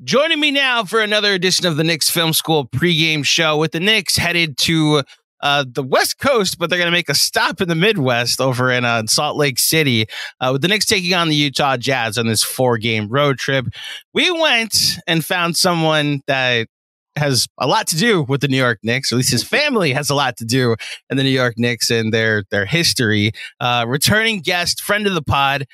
Joining me now for another edition of the Knicks Film School pregame show, with the Knicks headed to the West Coast, but they're going to make a stop in the Midwest over in Salt Lake City, with the Knicks taking on the Utah Jazz on this 4-game road trip. We went and found someone that has a lot to do with the New York Knicks, or at least his family has a lot to do in the New York Knicks and their history. Returning guest, friend of the pod.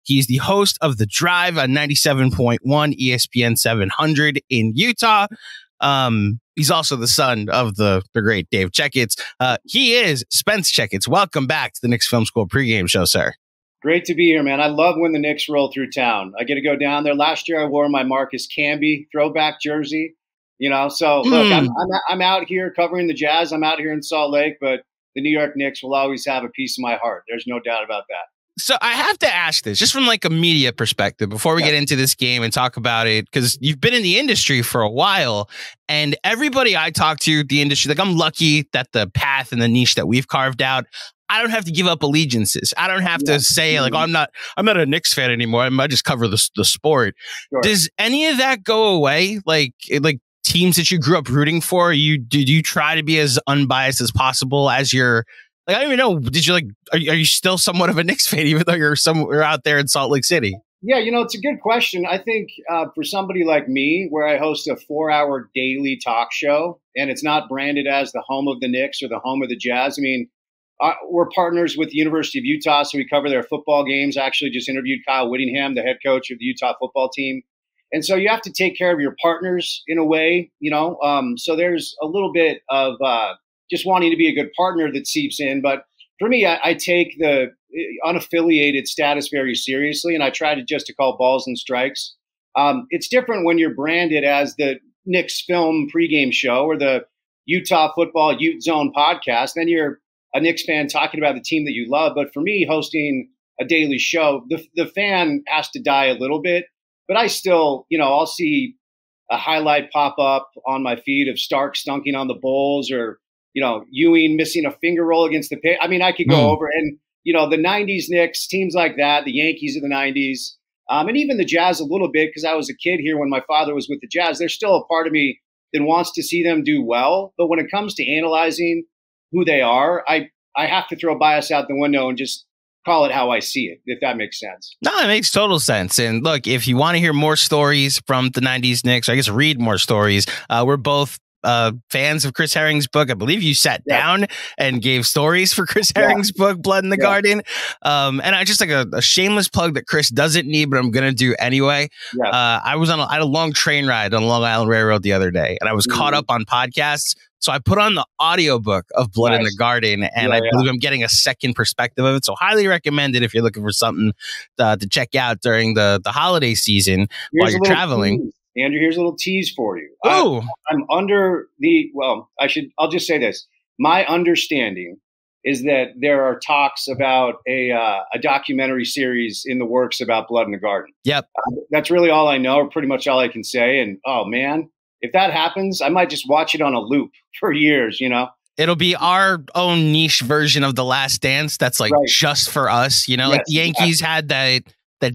He's the host of The Drive on 97.1 ESPN700 in Utah. He's also the son of the great Dave Checketts. He is Spence Checketts. Welcome back to the Knicks Film School pregame show, sir. Great to be here, man. I love when the Knicks roll through town. I get to go down there. Last year, I wore my Marcus Camby throwback jersey. You know, so look, I'm out here covering the Jazz. I'm out here in Salt Lake, but the New York Knicks will always have a piece of my heart. There's no doubt about that. So I have to ask this, just from like a media perspective, before we get into this game and talk about it, because you've been in the industry for a while, and everybody I talk to, the industry, like, I'm lucky that the path and the niche that we've carved out, I don't have to give up allegiances. I don't have to say like, oh, I'm not a Knicks fan anymore. I just cover the sport. Sure. Does any of that go away? Like teams that you grew up rooting for, did you try to be as unbiased as possible as your, like, I don't even know, did you are you still somewhat of a Knicks fan, even though you're somewhere out there in Salt Lake City? Yeah, you know, it's a good question. I think for somebody like me, where I host a 4-hour daily talk show, and it's not branded as the home of the Knicks or the home of the Jazz. I mean, we're partners with the University of Utah, so we cover their football games. I actually just interviewed Kyle Whittingham, the head coach of the Utah football team. And so you have to take care of your partners in a way, you know. So there's a little bit of just wanting to be a good partner that seeps in. But for me, I take the unaffiliated status very seriously, and I try to call balls and strikes. It's different when you're branded as the Knicks Film pregame show or the Utah Football Ute Zone podcast. Then you're a Knicks fan talking about the team that you love. But for me, hosting a daily show, the fan has to die a little bit. But I still, you know, I'll see a highlight pop up on my feed of Stark stunking on the Bulls, or, you know, Ewing missing a finger roll against the pit. I mean, I could go over and, you know, the 90s Knicks, teams like that, the Yankees of the 90s, and even the Jazz a little bit, because I was a kid here when my father was with the Jazz. There's still a part of me that wants to see them do well. But when it comes to analyzing who they are, I have to throw bias out the window and just call it how I see it, if that makes sense. No, it makes total sense. And look, if you want to hear more stories from the 90s Knicks, or I guess read more stories, we're both fans of Chris Herring's book. I believe you sat down and gave stories for Chris Herring's book, Blood in the Garden. And I just like a shameless plug that Chris doesn't need, but I'm going to do anyway. I had a long train ride on Long Island Railroad the other day, and I was caught up on podcasts. So I put on the audiobook of Blood in the Garden, and I believe I'm getting a second perspective of it. So highly recommend it if you're looking for something to check out during the holiday season while you're traveling. Andrew, here's a little tease for you. Ooh. I'm under I'll just say this. My understanding is that there are talks about a documentary series in the works about Blood in the Garden. Yep. That's really all I know, or pretty much all I can say. And, oh, man, if that happens, I might just watch it on a loop for years, you know? It'll be our own niche version of The Last Dance that's like just for us, you know? Like the Yankees had that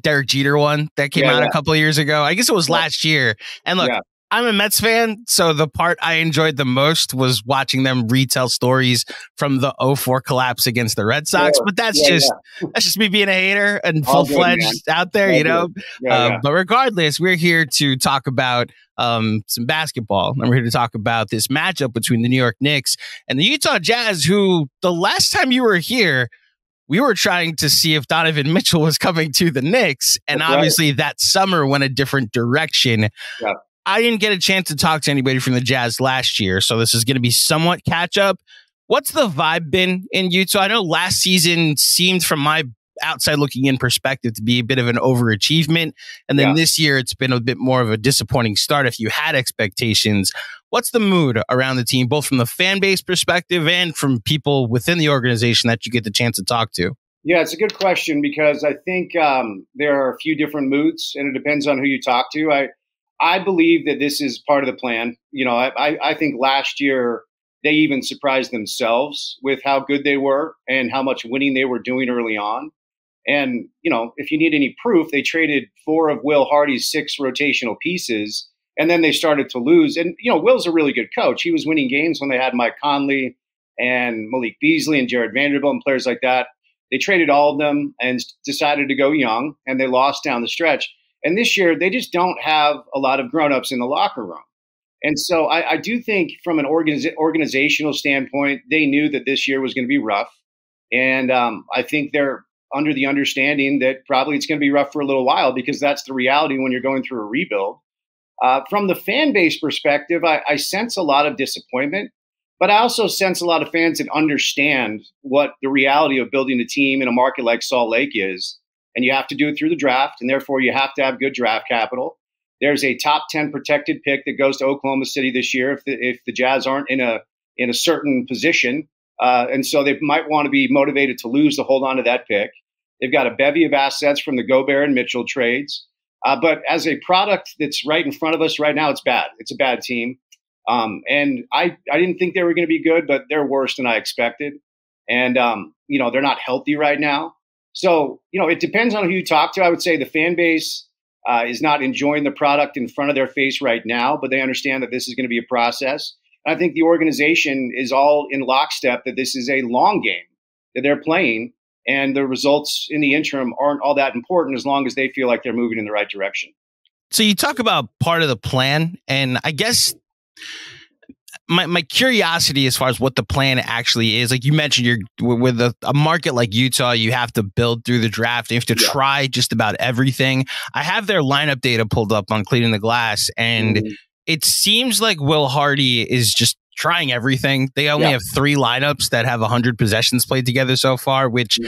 Derek Jeter one that came out a couple of years ago. I guess it was last year. And look, I'm a Mets fan, so the part I enjoyed the most was watching them retell stories from the 2004 collapse against the Red Sox. But that's just me being a hater and full-fledged out there, you know? But regardless, we're here to talk about some basketball. And we're here to talk about this matchup between the New York Knicks and the Utah Jazz, who the last time you were here, we were trying to see if Donovan Mitchell was coming to the Knicks. And obviously that summer went a different direction. Yeah. I didn't get a chance to talk to anybody from the Jazz last year, so this is going to be somewhat catch up. What's the vibe been in Utah? I know last season seemed, from my outside looking in perspective, to be a bit of an overachievement. And then this year it's been a bit more of a disappointing start if you had expectations. What's the mood around the team, both from the fan base perspective and from people within the organization that you get the chance to talk to? Yeah, it's a good question, because I think there are a few different moods, and it depends on who you talk to. I believe that this is part of the plan. You know, I think last year they even surprised themselves with how good they were and how much winning they were doing early on. And, if you need any proof, they traded 4 of Will Hardy's 6 rotational pieces, and then they started to lose. And, Will's a really good coach. He was winning games when they had Mike Conley and Malik Beasley and Jared Vanderbilt and players like that. They traded all of them and decided to go young, and they lost down the stretch. And this year, they just don't have a lot of grown-ups in the locker room. And so I do think from an organizational standpoint, they knew that this year was going to be rough. And I think they're under the understanding that probably it's going to be rough for a little while, because that's the reality when you're going through a rebuild. From the fan base perspective, I sense a lot of disappointment, but I also sense a lot of fans that understand what the reality of building a team in a market like Salt Lake is. And you have to do it through the draft, and therefore you have to have good draft capital. There's a top 10 protected pick that goes to Oklahoma City this year if the Jazz aren't in a certain position. And so they might want to be motivated to lose to hold on to that pick. They've got a bevy of assets from the Gobert and Mitchell trades. But as a product that's right in front of us right now, it's bad. It's a bad team. And I didn't think they were going to be good, but they're worse than I expected. And, they're not healthy right now. So, it depends on who you talk to. I would say the fan base is not enjoying the product in front of their face right now, but they understand that this is going to be a process. And I think the organization is all in lockstep that this is a long game that they're playing, and the results in the interim aren't all that important as long as they feel like they're moving in the right direction. So you talk about part of the plan, and I guess my curiosity as far as what the plan actually is, like you mentioned, you're with a market like Utah, you have to build through the draft. You have to try just about everything. I have their lineup data pulled up on Cleaning the Glass, and it seems like Will Hardy is just trying everything. They only have 3 lineups that have 100 possessions played together so far, which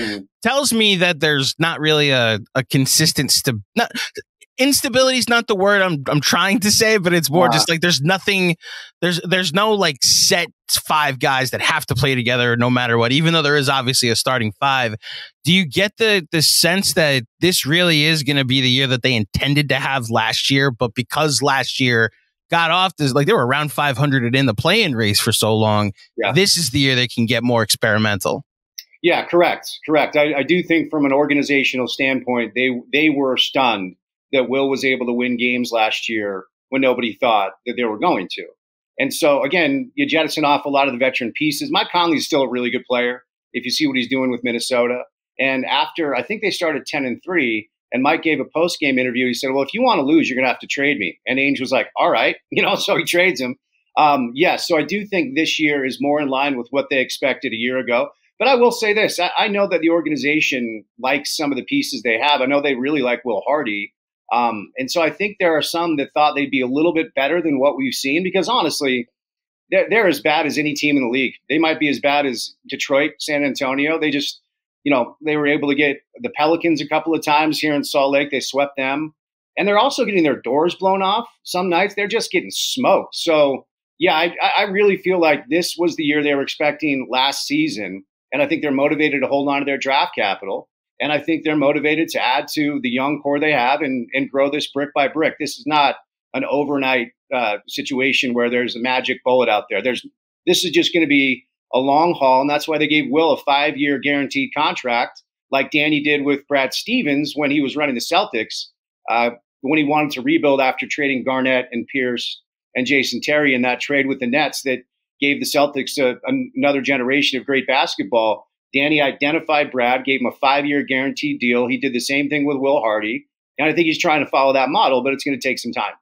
tells me that there's not really a consistent instability is not the word I'm trying to say, but it's more just like there's nothing, there's no like set 5 guys that have to play together no matter what, even though there is obviously a starting 5. Do you get the sense that this really is going to be the year that they intended to have last year, but because last year got off, like they were around 500 in the play-in race for so long, this is the year they can get more experimental? Yeah, correct. I do think from an organizational standpoint, they were stunned that Will was able to win games last year when nobody thought that they were going to. And so, again, you jettison off a lot of the veteran pieces. Mike Conley is still a really good player if you see what he's doing with Minnesota. And after, I think they started 10-3, and Mike gave a post-game interview. He said, well, if you want to lose, you're going to have to trade me. And Ainge was like, all right, so he trades him. So I do think this year is more in line with what they expected a year ago. But I will say this. I know that the organization likes some of the pieces they have. I know they really like Will Hardy. And so I think there are some that thought they'd be a little bit better than what we've seen, because honestly, they're as bad as any team in the league. They might be as bad as Detroit, San Antonio. They just, they were able to get the Pelicans a couple of times here in Salt Lake. They swept them. And they're also getting their doors blown off. Some nights they're just getting smoked. So, yeah, I really feel like this was the year they were expecting last season. And I think they're motivated to hold on to their draft capital. And I think they're motivated to add to the young core they have and grow this brick by brick. This is not an overnight situation where there's a magic bullet out there. This is just going to be a long haul. And that's why they gave Will a 5-year guaranteed contract, like Danny did with Brad Stevens when he was running the Celtics, when he wanted to rebuild after trading Garnett and Pierce and Jason Terry in that trade with the Nets that gave the Celtics another generation of great basketball. Danny identified Brad, gave him a 5-year guaranteed deal. He did the same thing with Will Hardy. And I think he's trying to follow that model, but it's going to take some time.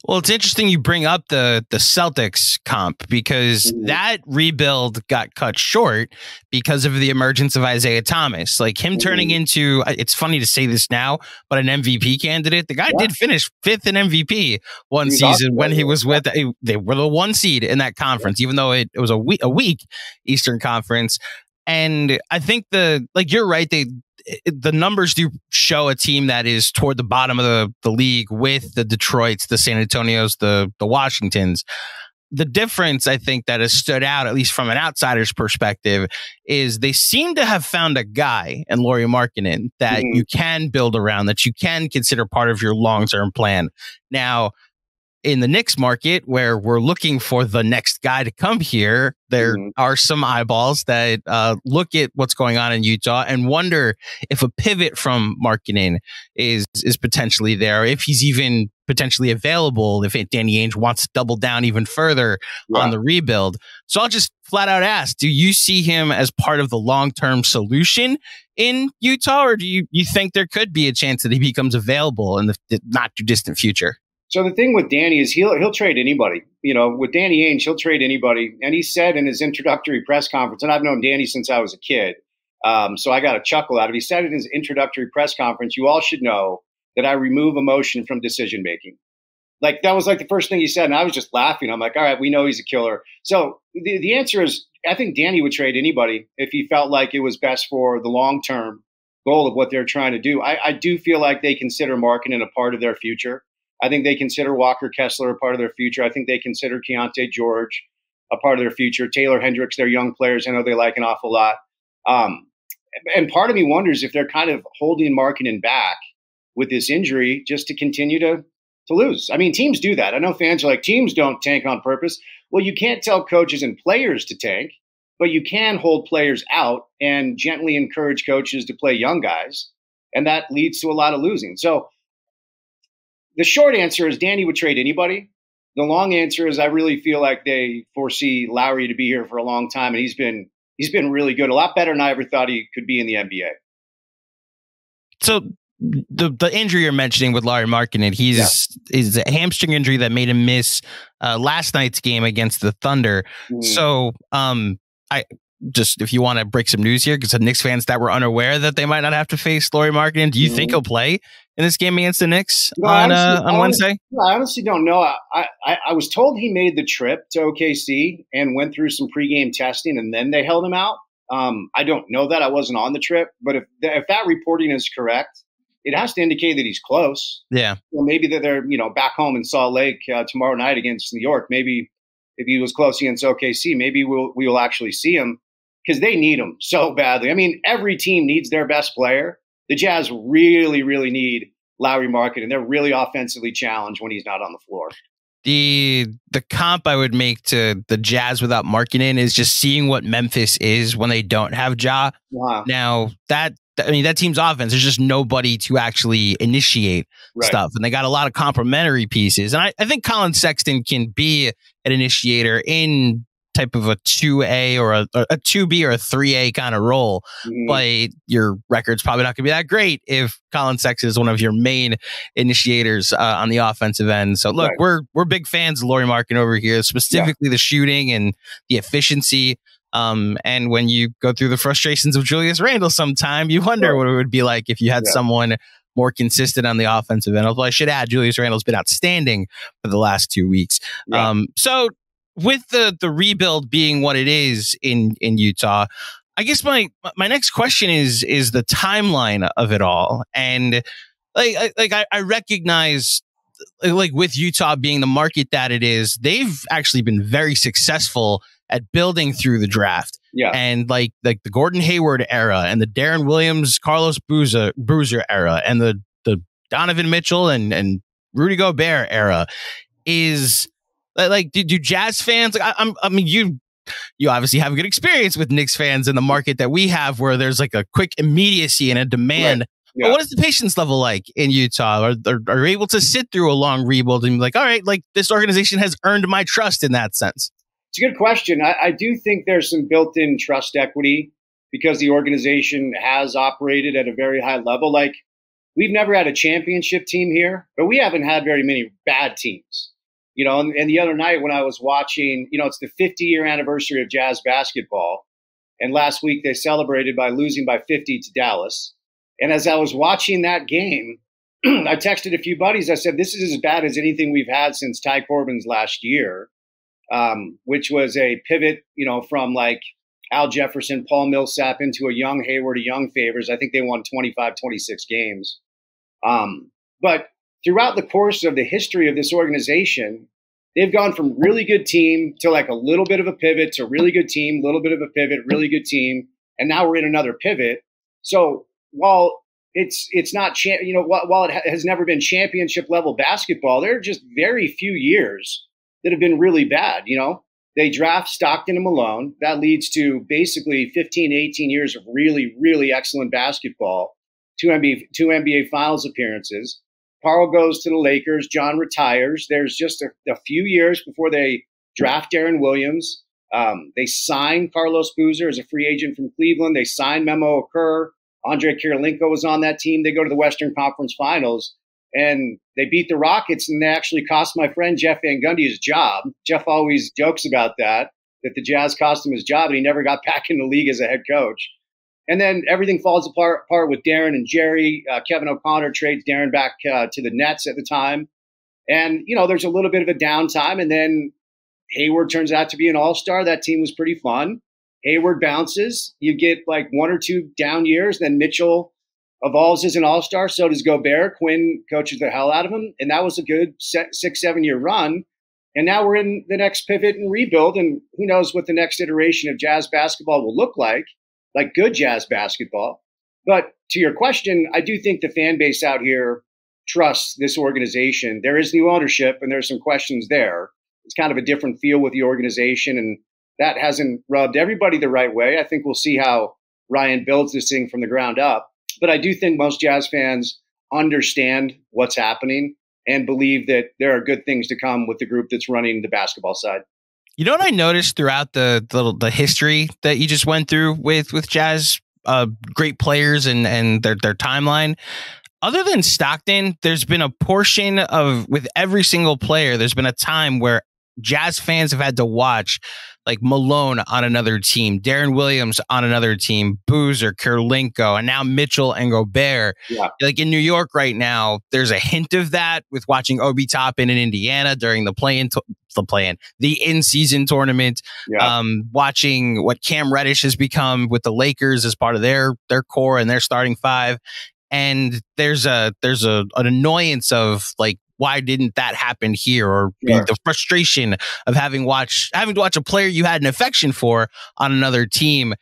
Well, it's interesting you bring up the Celtics comp, because that rebuild got cut short because of the emergence of Isaiah Thomas. Like him turning into, it's funny to say this now, but an MVP candidate. The guy did finish 5th in MVP one season when he was with, they were the 1 seed in that conference, even though it was a weak Eastern Conference. And I think you're right. The numbers do show a team that is toward the bottom of the league with the Detroits, the San Antonios, the Washingtons. The difference, I think, that has stood out, at least from an outsider's perspective, is they seem to have found a guy in Lauri Markkanen that you can build around, that you can consider part of your long-term plan. Now, in the Knicks market, where we're looking for the next guy to come here, there are some eyeballs that look at what's going on in Utah and wonder if a pivot from Markkanen is potentially there, if he's even potentially available, if Danny Ainge wants to double down even further on the rebuild. So I'll just flat out ask, do you see him as part of the long-term solution in Utah, or do you think there could be a chance that he becomes available in the not too distant future? So the thing with Danny is he'll trade anybody. You know, with Danny Ainge, he'll trade anybody. And he said in his introductory press conference, and I've known Danny since I was a kid, so I got a chuckle out of it. He said in his introductory press conference, "You all should know that I remove emotion from decision making." Like, that was like the first thing he said, and I was just laughing. I'm like, all right, we know he's a killer. So the answer is, I think Danny would trade anybody if he felt like it was best for the long-term goal of what they're trying to do. I do feel like they consider Markkanen a part of their future. I think they consider Walker Kessler a part of their future. I think they consider Keontae George a part of their future. Taylor Hendricks, they're young players. I know they like an awful lot. And part of me wonders if they're kind of holding Markkanen back with this injury just to continue to lose. I mean, teams do that. I know fans are like, teams don't tank on purpose. Well, you can't tell coaches and players to tank, but you can hold players out and gently encourage coaches to play young guys. And that leads to a lot of losing. So the short answer is Danny would trade anybody. The long answer is I really feel like they foresee Lauri to be here for a long time, and he's been really good, a lot better than I ever thought he could be in the NBA. So the injury you're mentioning with Lauri Markkanen, is a hamstring injury that made him miss last night's game against the Thunder. So I just, if you want to break some news here, because the Knicks fans that were unaware that they might not have to face Lauri Markkanen, do you think he'll play in this game against the Knicks on Wednesday? I honestly don't know. I was told he made the trip to OKC and went through some pregame testing, and then they held him out. I don't know that. I wasn't on the trip, but if that reporting is correct, it has to indicate that he's close. Yeah. Well, maybe that they're back home in Salt Lake tomorrow night against New York. Maybe if he was close against OKC, maybe we will actually see him, because they need him so badly. I mean, every team needs their best player. The Jazz really, really need Lauri Markkanen, and they're really offensively challenged when he's not on the floor. The comp I would make to the Jazz without Markkanen is just seeing what Memphis is when they don't have Ja. Now that team's offense, there's just nobody to actually initiate stuff, and they got a lot of complementary pieces. And I think Colin Sexton can be an initiator in type of a 2A or a 2B or a 3A kind of role, but your record's probably not going to be that great if Colin Sexton is one of your main initiators on the offensive end. So look, we're big fans of Lauri Markkanen over here, specifically the shooting and the efficiency. And when you go through the frustrations of Julius Randle sometime, you wonder what it would be like if you had someone more consistent on the offensive end. Although I should add, Julius Randle's been outstanding for the last 2 weeks. So with the rebuild being what it is in Utah, I guess my next question is the timeline of it all. And I recognize, like, with Utah being the market that it is, they've actually been very successful at building through the draft. And like the Gordon Hayward era and the Darren Williams, Carlos Boozer era and the Donovan Mitchell and Rudy Gobert era is like, do Jazz fans, I mean, you obviously have a good experience with Knicks fans in the market that we have, where there's like a quick immediacy and a demand. But what is the patience level like in Utah? Are you able to sit through a long rebuild and be like, all right, like, this organization has earned my trust in that sense? It's a good question. I do think there's some built-in trust equity because the organization has operated at a very high level. Like, we've never had a championship team here, but we haven't had very many bad teams. And the other night when I was watching, it's the 50-year anniversary of Jazz basketball. And last week they celebrated by losing by 50 to Dallas. And as I was watching that game, I texted a few buddies. I said, this is as bad as anything we've had since Ty Corbin's last year, which was a pivot, from like Al Jefferson, Paul Millsap into a young Hayward, a young Favors. I think they won 25, 26 games. But throughout the course of the history of this organization, they've gone from really good team to like a little bit of a pivot to really good team, little bit of a pivot, really good team. And now we're in another pivot. So while it's not, while it has never been championship level basketball, there are just very few years that have been really bad. They draft Stockton and Malone. That leads to basically 15, 18 years of really, really excellent basketball, two NBA Finals appearances. Carl goes to the Lakers. John retires. There's just a few years before they draft Darren Williams. They sign Carlos Boozer as a free agent from Cleveland. They sign Memo Okur. Andre Kirilenko was on that team. They go to the Western Conference Finals, and they beat the Rockets, and they actually cost my friend Jeff Van Gundy his job. Jeff always jokes about that the Jazz cost him his job, and he never got back in the league as a head coach. And then everything falls apart with Darren and Jerry. Kevin O'Connor trades Darren back to the Nets at the time. And, there's a little bit of a downtime, and then Hayward turns out to be an all-star. That team was pretty fun. Hayward bounces. You get like 1 or 2 down years. Then Mitchell evolves as an all-star. So does Gobert. Quinn coaches the hell out of him. And that was a good 6-7 year run. And now we're in the next pivot and rebuild. And who knows what the next iteration of Jazz basketball will look like good Jazz basketball. But to your question, I do think the fan base out here trusts this organization. There is new ownership, and there's some questions there. It's kind of a different feel with the organization, and that hasn't rubbed everybody the right way. I think we'll see how Ryan builds this thing from the ground up. But I do think most Jazz fans understand what's happening and believe that there are good things to come with the group that's running the basketball side. You know what I noticed throughout the history that you just went through with Jazz great players and their timeline? Other than Stockton, there's been a portion of, with every single player, there's been a time where Jazz fans have had to watch like Malone on another team, Darren Williams on another team, Boozer, Kirilenko, and now Mitchell and Gobert. Yeah. Like in New York right now, there's a hint of that with watching Obi Toppin in Indiana during the in-season tournament. Yeah. Watching what Cam Reddish has become with the Lakers as part of their core and their starting five. And there's an annoyance of like, why didn't that happen here? Or the frustration of having to watch a player you had an affection for on another team.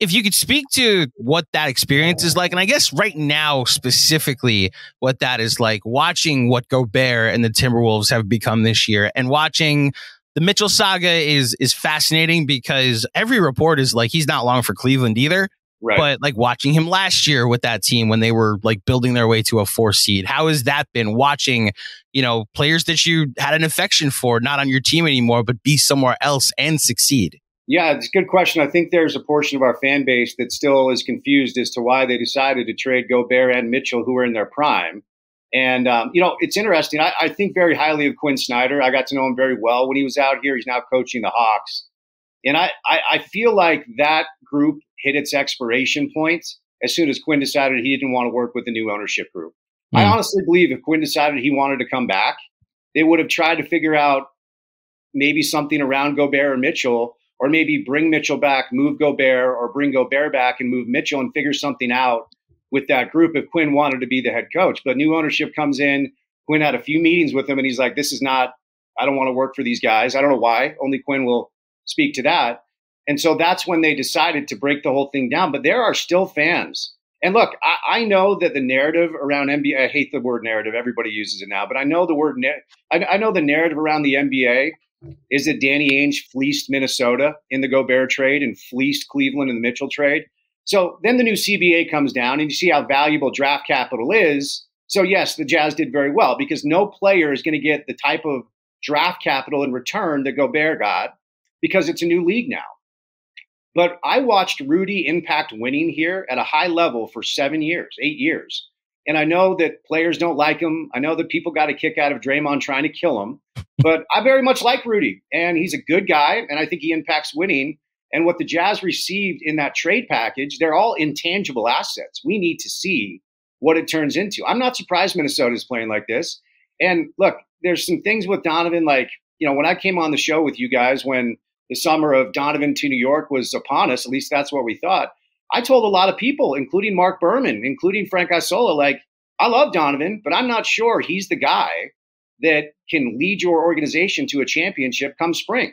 If you could speak to what that experience is like, and I guess right now specifically what that is like, watching what Gobert and the Timberwolves have become this year, and watching the Mitchell saga is fascinating because every report is like he's not long for Cleveland either. Right. But like watching him last year with that team when they were like building their way to a 4 seed, how has that been, watching, players that you had an affection for, not on your team anymore, but be somewhere else and succeed? Yeah, it's a good question. I think there's a portion of our fan base that still is confused as to why they decided to trade Gobert and Mitchell, who were in their prime. And, it's interesting. I think very highly of Quinn Snyder. I got to know him very well when he was out here. He's now coaching the Hawks. And I feel like that group hit its expiration point as soon as Quinn decided he didn't want to work with the new ownership group. I honestly believe if Quinn decided he wanted to come back, they would have tried to figure out maybe something around Gobert or Mitchell, or maybe bring Mitchell back, move Gobert, or bring Gobert back and move Mitchell, and figure something out with that group if Quinn wanted to be the head coach. But new ownership comes in. Quinn had a few meetings with him, and he's like, I don't want to work for these guys. I don't know why. Only Quinn will speak to that. And so that's when they decided to break the whole thing down. But there are still fans. And look, I know that the narrative around NBA, I hate the word narrative. Everybody uses it now. But I know I know the narrative around the NBA is that Danny Ainge fleeced Minnesota in the Gobert trade and fleeced Cleveland in the Mitchell trade. So then the new CBA comes down, and you see how valuable draft capital is. So yes, the Jazz did very well because no player is going to get the type of draft capital in return that Gobert got because it's a new league now. But I watched Rudy impact winning here at a high level for 8 years. And I know that players don't like him. I know that people got a kick out of Draymond trying to kill him. But I very much like Rudy, and he's a good guy, and I think he impacts winning. And what the Jazz received in that trade package, they're all intangible assets. We need to see what it turns into. I'm not surprised Minnesota is playing like this. And look, there's some things with Donovan, like, when I came on the show with you guys when the summer of Donovan to New York was upon us, at least that's what we thought, I told a lot of people, including Mark Berman, including Frank Isola, like, I love Donovan, but I'm not sure he's the guy that can lead your organization to a championship come spring.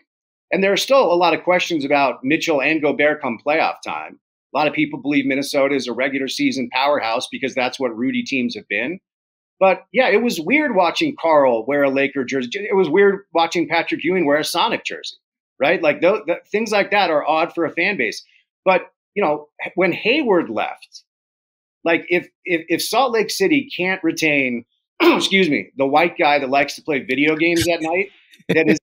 And there are still a lot of questions about Mitchell and Gobert come playoff time. A lot of people believe Minnesota is a regular season powerhouse because that's what Rudy teams have been. But yeah, it was weird watching Carl wear a Laker jersey. It was weird watching Patrick Ewing wear a Sonic jersey, right? Like things like that are odd for a fan base. But, when Hayward left, like if Salt Lake City can't retain, excuse me, the white guy that likes to play video games at night, that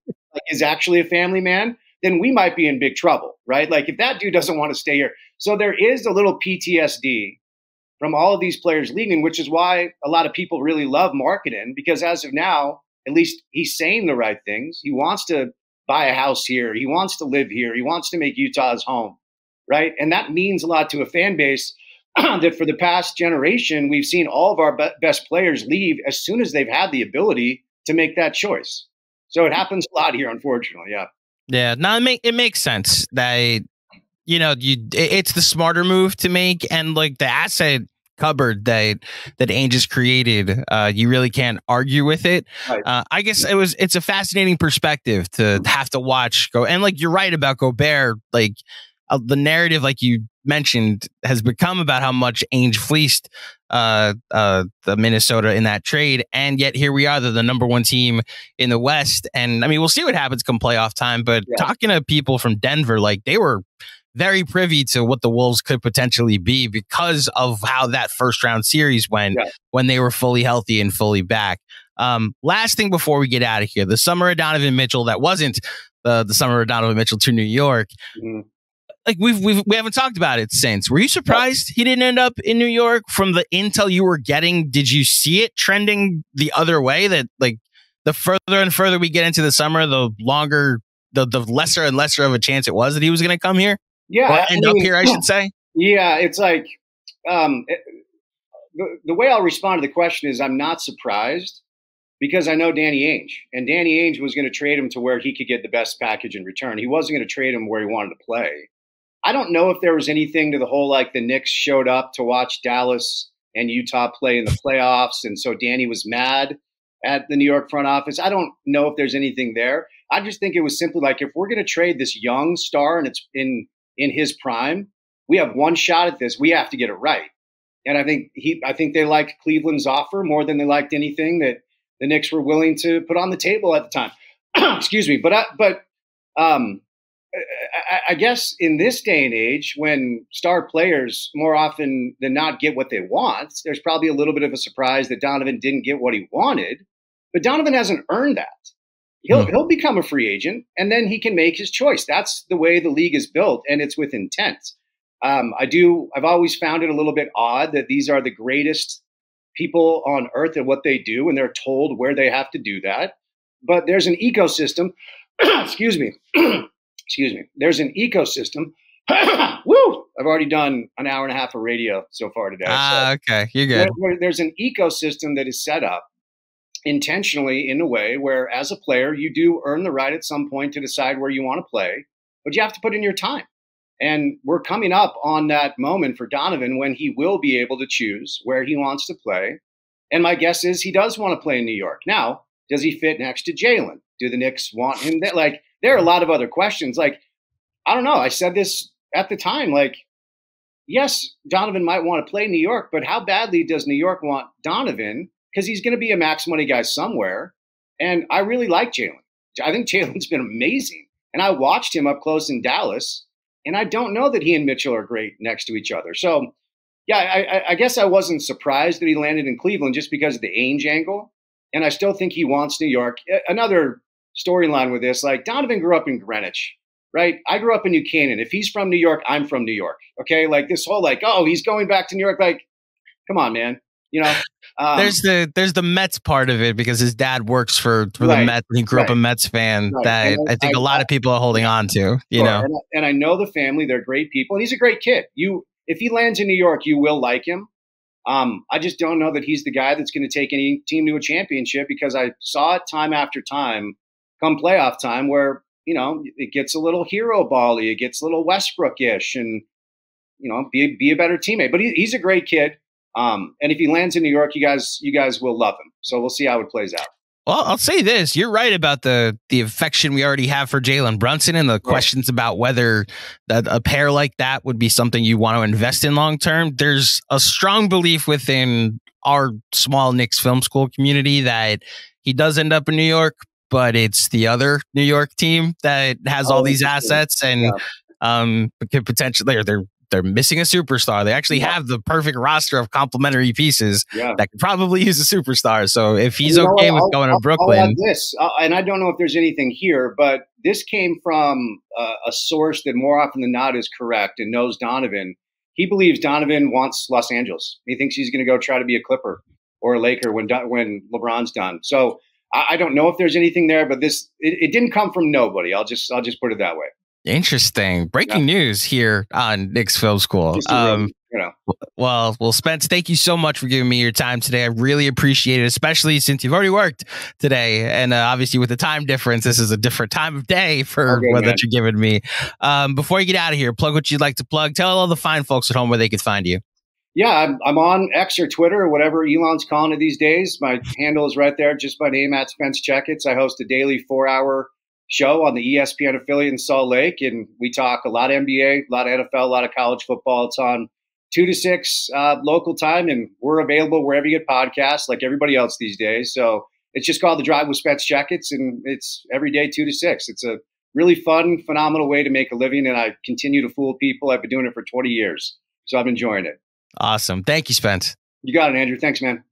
is actually a family man, then we might be in big trouble, right? Like if that dude doesn't want to stay here. So there is a little PTSD from all of these players leaving, which is why a lot of people really love Markkanen, because as of now, at least he's saying the right things. He wants to buy a house here. He wants to live here. He wants to make Utah his home, right? And that means a lot to a fan base that for the past generation, we've seen all of our best players leave as soon as they've had the ability to make that choice. So it happens a lot here, unfortunately. Yeah. Yeah. No, it makes sense that, it's the smarter move to make, and like the asset cupboard that Ainge has created, you really can't argue with it. Right. I guess it's a fascinating perspective to have to watch go. And like, you're right about Gobert, like the narrative, like you mentioned, has become about how much Ainge fleeced the Minnesota in that trade. And yet here we are, they're the number one team in the West. And I mean, we'll see what happens come playoff time, but talking to people from Denver, like they were very privy to what the Wolves could potentially be because of how that first round series went when they were fully healthy and fully back. Last thing before we get out of here, the summer of Donovan Mitchell, that wasn't the summer of Donovan Mitchell to New York. Mm-hmm. Like we haven't talked about it since. Were you surprised he didn't end up in New York? From the intel you were getting, did you see it trending the other way? That like the further and further we get into the summer, the longer, the lesser and lesser of a chance it was that he was going to come here. Yeah, or end up here, I should say. Yeah, it's like the way I'll respond to the question is I'm not surprised because I know Danny Ainge, and Danny Ainge was going to trade him to where he could get the best package in return. He wasn't going to trade him where he wanted to play. I don't know if there was anything to the whole, like the Knicks showed up to watch Dallas and Utah play in the playoffs, and so Danny was mad at the New York front office. I don't know if there's anything there. I just think it was simply like, if we're going to trade this young star and it's in his prime, we have one shot at this. We have to get it right. And I think they liked Cleveland's offer more than they liked anything that the Knicks were willing to put on the table at the time. Excuse me. But I guess in this day and age, when star players more often than not get what they want, there's probably a little bit of a surprise that Donovan didn't get what he wanted. But Donovan hasn't earned that. He'll become a free agent, and then he can make his choice. That's the way the league is built, and it's with intent. I've always found it a little bit odd that these are the greatest people on earth at what they do, and they're told where they have to do that. But there's an ecosystem. Excuse me. Excuse me. There's an ecosystem. Woo! I've already done an hour and a half of radio so far today. Okay. You're good. There's an ecosystem that is set up intentionally in a way where, as a player, you do earn the right at some point to decide where you want to play, but you have to put in your time. And we're coming up on that moment for Donovan when he will be able to choose where he wants to play. And my guess is he does want to play in New York. Now, does he fit next to Jalen? Do the Knicks want him there? Like, there are a lot of other questions. Like, I don't know. I said this at the time. Like, yes, Donovan might want to play in New York, but how badly does New York want Donovan? Because he's going to be a max money guy somewhere. And I really like Jalen. I think Jalen's been amazing. And I watched him up close in Dallas, and I don't know that he and Mitchell are great next to each other. So, yeah, I guess I wasn't surprised that he landed in Cleveland just because of the Ainge angle. And I still think he wants New York. Another storyline with this, like Donovan grew up in Greenwich, right? I grew up in New Canaan. If he's from New York, I'm from New York. Okay. Like this whole, like, oh, he's going back to New York. Like, come on, man. You know, there's the Mets part of it because his dad works for the Mets. He grew up a Mets fan that I think a lot of people are holding on to, you know, and I know the family, they're great people, and he's a great kid. If he lands in New York, you will like him. I just don't know that he's the guy that's going to take any team to a championship, because I saw it time after time come playoff time where, you know, it gets a little hero ball-y, it gets a little Westbrook-ish, and, you know, be a better teammate. But he's a great kid. And if he lands in New York, you guys will love him. So we'll see how it plays out. Well, I'll say this. You're right about the affection we already have for Jalen Brunson and the questions about whether a pair like that would be something you want to invest in long term. There's a strong belief within our small Knicks Film School community that he does end up in New York, but it's the other New York team that has all these assets and could potentially they're missing a superstar. They actually have the perfect roster of complementary pieces that could probably use a superstar. So if he's okay with going to Brooklyn. I'll add this, and I don't know if there's anything here, but this came from a source that more often than not is correct and knows Donovan. He believes Donovan wants Los Angeles. He thinks he's going to go try to be a Clipper or a Laker when LeBron's done. So I don't know if there's anything there, but it didn't come from nobody. I'll just put it that way. Interesting. Breaking news here on Knicks Film School. Well, Spence, thank you so much for giving me your time today. I really appreciate it, especially since you've already worked today. And obviously with the time difference, this is a different time of day for what that you're giving me. Before you get out of here, plug what you'd like to plug. Tell all the fine folks at home where they could find you. Yeah, I'm on X or Twitter or whatever Elon's calling it these days. My handle is right there, just my name, at Spence Checketts. I host a daily 4-hour show on the ESPN affiliate in Salt Lake, and we talk a lot of NBA, a lot of NFL, a lot of college football. It's on 2 to 6 local time, and we're available wherever you get podcasts, like everybody else these days. So it's just called The Drive with Spence Checketts, and it's every day 2 to 6. It's a really fun, phenomenal way to make a living, and I continue to fool people. I've been doing it for 20 years, so I'm enjoying it. Awesome. Thank you, Spence. You got it, Andrew. Thanks, man.